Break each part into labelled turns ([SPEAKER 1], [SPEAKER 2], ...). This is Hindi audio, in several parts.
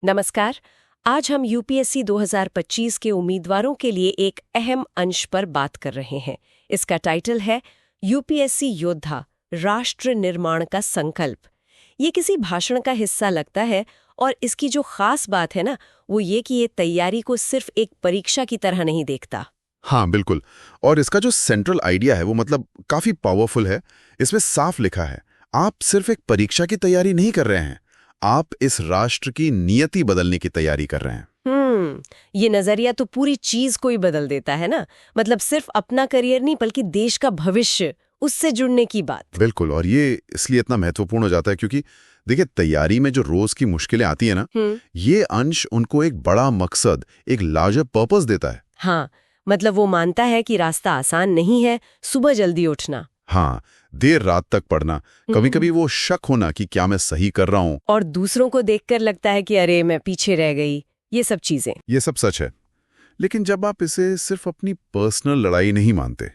[SPEAKER 1] नमस्कार। आज हम यूपीएससी 2025 के उम्मीदवारों के लिए एक अहम अंश पर बात कर रहे हैं। इसका टाइटल है यूपीएससी योद्धा राष्ट्र निर्माण का संकल्प। ये किसी भाषण का हिस्सा लगता है और इसकी जो खास बात है ना, वो ये कि ये तैयारी को सिर्फ एक परीक्षा की तरह नहीं देखता।
[SPEAKER 2] हाँ बिल्कुल। और इसका जो सेंट्रल आइडिया है वो मतलब काफी पावरफुल है। इसमें साफ लिखा है, आप सिर्फ एक परीक्षा की तैयारी नहीं कर रहे हैं, आप इस राष्ट्र की नियति बदलने की तैयारी कर रहे हैं।
[SPEAKER 1] ये नजरिया तो पूरी चीज को ही बदल देता है ना। मतलब सिर्फ अपना करियर नहीं बल्कि देश का भविष्य, उससे जुड़ने की बात।
[SPEAKER 2] बिल्कुल। और ये इसलिए इतना महत्वपूर्ण हो जाता है क्योंकि देखिए, तैयारी में जो रोज की मुश्किलें आती है ना, ये अंश उनको एक बड़ा मकसद, एक लार्जर पर्पस देता है।
[SPEAKER 1] हाँ, मतलब वो मानता है कि रास्ता आसान नहीं है। सुबह जल्दी उठना,
[SPEAKER 2] हाँ, देर रात तक पढ़ना, कभी कभी वो शक होना कि क्या मैं सही कर रहा हूं,
[SPEAKER 1] और दूसरों को देखकर लगता है कि अरे मैं पीछे रह गई। ये सब चीजें,
[SPEAKER 2] ये सब सच है। लेकिन जब आप इसे सिर्फ अपनी पर्सनल लड़ाई नहीं मानते,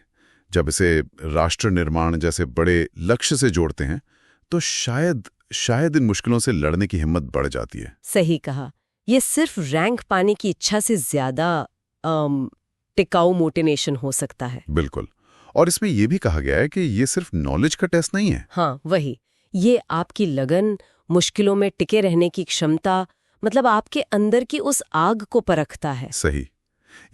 [SPEAKER 2] जब इसे राष्ट्र निर्माण जैसे बड़े लक्ष्य से जोड़ते हैं, तो शायद इन मुश्किलों से लड़ने की हिम्मत बढ़ जाती है।
[SPEAKER 1] सही कहा। ये सिर्फ रैंक पाने की इच्छा से ज्यादा टिकाऊ मोटिवेशन हो सकता है।
[SPEAKER 2] बिल्कुल। और इसमें यह भी कहा गया है कि ये सिर्फ नॉलेज का टेस्ट नहीं है।
[SPEAKER 1] हाँ, वही। ये आपकी लगन, मुश्किलों में टिके रहने की क्षमता, मतलब आपके अंदर की उस आग को परखता है।
[SPEAKER 2] सही।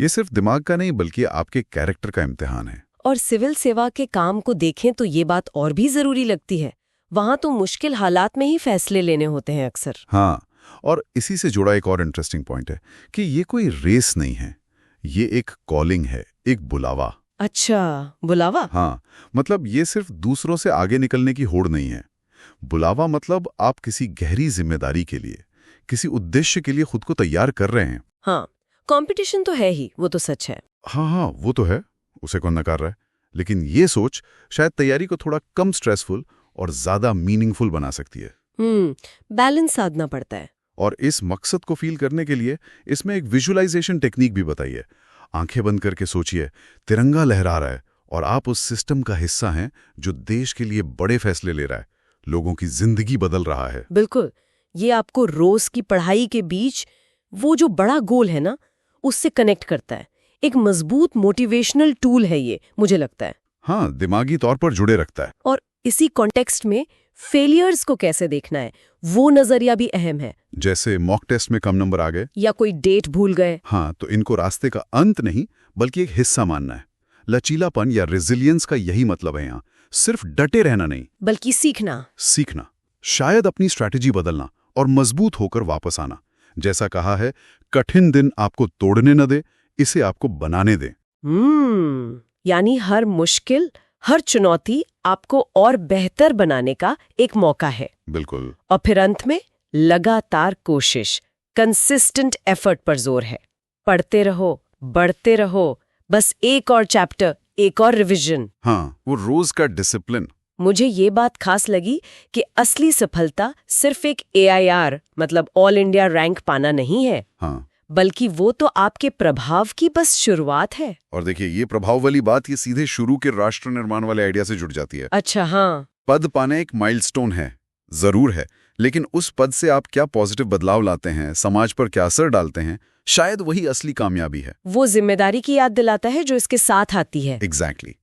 [SPEAKER 2] ये सिर्फ दिमाग का नहीं बल्कि आपके कैरेक्टर का इम्तिहान है।
[SPEAKER 1] और सिविल सेवा के काम को देखें तो ये बात और भी जरूरी लगती है। वहां तो मुश्किल हालात में ही फैसले लेने होते हैं अक्सर।
[SPEAKER 2] हाँ, और इसी से जुड़ा एक और इंटरेस्टिंग पॉइंट है कि ये कोई रेस नहीं है, ये एक कॉलिंग है, एक बुलावा।
[SPEAKER 1] अच्छा, बुलावा?
[SPEAKER 2] हाँ, मतलब ये सिर्फ दूसरों से आगे निकलने की होड़ नहीं है। बुलावा मतलब आप किसी गहरी जिम्मेदारी के लिए, किसी उद्देश्य के लिए खुद को तैयार कर रहे हैं।
[SPEAKER 1] हाँ, कंपटीशन तो है ही, वो तो सच है।
[SPEAKER 2] हाँ, वो तो है, उसे कौन नकार रहा है। लेकिन ये सोच शायद तैयारी को थोड़ा कम स्ट्रेसफुल और ज्यादा मीनिंगफुल बना सकती है।
[SPEAKER 1] बैलेंस साधना पड़ता है।
[SPEAKER 2] और इस मकसद को फील करने के लिए इसमें एक विजुअलाइजेशन टेक्निक भी बताई है। आंखें बंद करके सोचिए, तिरंगा लहरा रहा है और आप उस सिस्टम का हिस्सा हैं जो देश के लिए बड़े फैसले ले रहा है, लोगों की जिंदगी बदल रहा है।
[SPEAKER 1] बिल्कुल। ये आपको रोज की पढ़ाई के बीच वो जो बड़ा गोल है ना, उससे कनेक्ट करता है। एक मजबूत मोटिवेशनल टूल है ये, मुझे लगता है।
[SPEAKER 2] हाँ, दिमागी तौर पर जुड़े रखता है।
[SPEAKER 1] और इसी कॉन्टेक्स्ट में फेलियर्स को कैसे देखना है, वो नजरिया भी अहम है।
[SPEAKER 2] जैसे मॉक टेस्ट में कम नंबर आ गए
[SPEAKER 1] या कोई डेट भूल गए।
[SPEAKER 2] हाँ, तो इनको रास्ते का अंत नहीं बल्कि एक हिस्सा मानना है। लचीलापन या रेजिलियंस का यही मतलब है यहाँ। सिर्फ डटे रहना नहीं
[SPEAKER 1] बल्कि सीखना।
[SPEAKER 2] शायद अपनी स्ट्रैटेजी बदलना और मजबूत होकर वापस आना। जैसा कहा है, कठिन दिन आपको तोड़ने न दे, इसे आपको बनाने दे।
[SPEAKER 1] यानी हर मुश्किल, हर चुनौती आपको और बेहतर बनाने का एक मौका है।
[SPEAKER 2] बिल्कुल।
[SPEAKER 1] और फिर अंत में लगातार कोशिश, कंसिस्टेंट एफर्ट पर जोर है। पढ़ते रहो, बढ़ते रहो, बस एक और चैप्टर, एक और रिवीजन।
[SPEAKER 2] हाँ, वो रोज का डिसिप्लिन।
[SPEAKER 1] मुझे ये बात खास लगी कि असली सफलता सिर्फ एक AIR मतलब ऑल इंडिया रैंक पाना नहीं है।
[SPEAKER 2] हाँ,
[SPEAKER 1] बल्कि वो तो आपके प्रभाव की बस शुरुआत है।
[SPEAKER 2] और देखिए, ये प्रभाव वाली बात ये सीधे शुरू के राष्ट्र निर्माण वाले आइडिया से जुड़ जाती है।
[SPEAKER 1] अच्छा, हाँ।
[SPEAKER 2] पद पाना एक माइलस्टोन है, जरूर है, लेकिन उस पद से आप क्या पॉजिटिव बदलाव लाते हैं, समाज पर क्या असर डालते हैं, शायद वही असली कामयाबी है।
[SPEAKER 1] वो जिम्मेदारी की याद दिलाता है जो इसके साथ आती है।
[SPEAKER 2] एग्जैक्टली।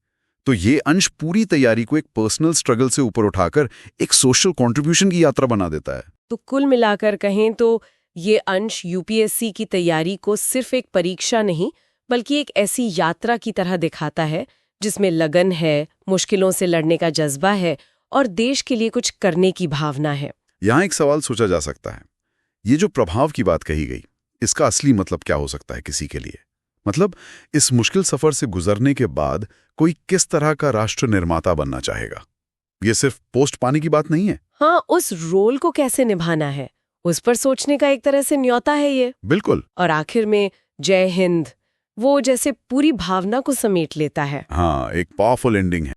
[SPEAKER 2] तो ये अंश पूरी तैयारी को एक पर्सनल स्ट्रगल से ऊपर उठाकर एक सोशल कंट्रीब्यूशन की यात्रा बना देता है।
[SPEAKER 1] तो कुल मिलाकर कहें तो ये अंश यूपीएससी की तैयारी को सिर्फ एक परीक्षा नहीं बल्कि एक ऐसी यात्रा की तरह दिखाता है जिसमें लगन है, मुश्किलों से लड़ने का जज्बा है और देश के लिए कुछ करने की भावना है।
[SPEAKER 2] यहाँ एक सवाल सोचा जा सकता है, ये जो प्रभाव की बात कही गई, इसका असली मतलब क्या हो सकता है किसी के लिए? मतलब इस मुश्किल सफर से गुजरने के बाद कोई किस तरह का राष्ट्र निर्माता बनना चाहेगा? ये सिर्फ पोस्ट पाने की बात नहीं है।
[SPEAKER 1] हाँ, उस रोल को कैसे निभाना है, उस पर सोचने का एक तरह से न्योता है ये।
[SPEAKER 2] बिल्कुल।
[SPEAKER 1] और आखिर में जय हिंद, वो जैसे पूरी भावना को समेट लेता है।
[SPEAKER 2] हाँ, एक पावरफुल एंडिंग है।